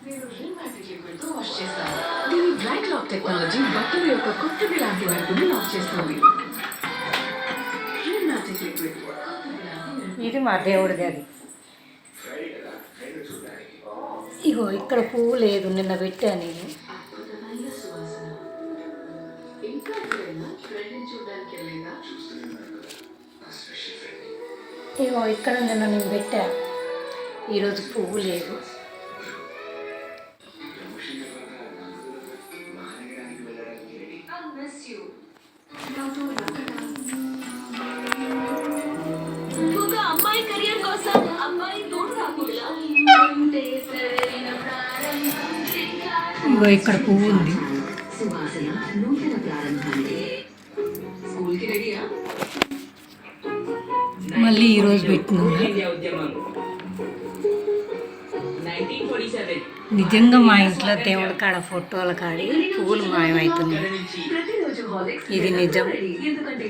నేను రీమాటిక్ లిక్విడ్ తో వాష్ చేస్తాను. దీని డ్రై లాక్ టెక్నాలజీ బట్టల యొక్క కొత్తది లాంటి వైపుని లాక్ చేస్తుంది. రీమాటిక్ లిక్విడ్ ఇది మా దేవుడిది. అది ఇగో ఇక్కడ పువ్వు లేదు, నిన్న పెట్టా నేను. అద్భుతమైన సువాసన. ఇంకా ఎప్పుడైనా ఫ్రెండ్ని చూడడానికి వెళ్ళిందా? ఇగో ఇక్కడ నిన్న నేను పెట్టా, ఈరోజు పువ్వు లేదు. ఒక అమ్మాయి కెరియర్ కోసం అబ్బాయి తోడు రాకూడదా? ఇగో ఇక్కడ పువ్వు ఉంది. సువాసన నూతన ప్రారంభానికి. స్కూల్కి రెడీయా? మళ్ళీ ఈరోజు పెట్టినా. నిజంగా మా ఇంట్లో దేవుడి కాడ ఫోటోల కాడి పువ్వులు మాయమవుతున్నాయి. ప్రతిరోజు హాలిక్స్ ఇది నిజం. ఎందుకంటే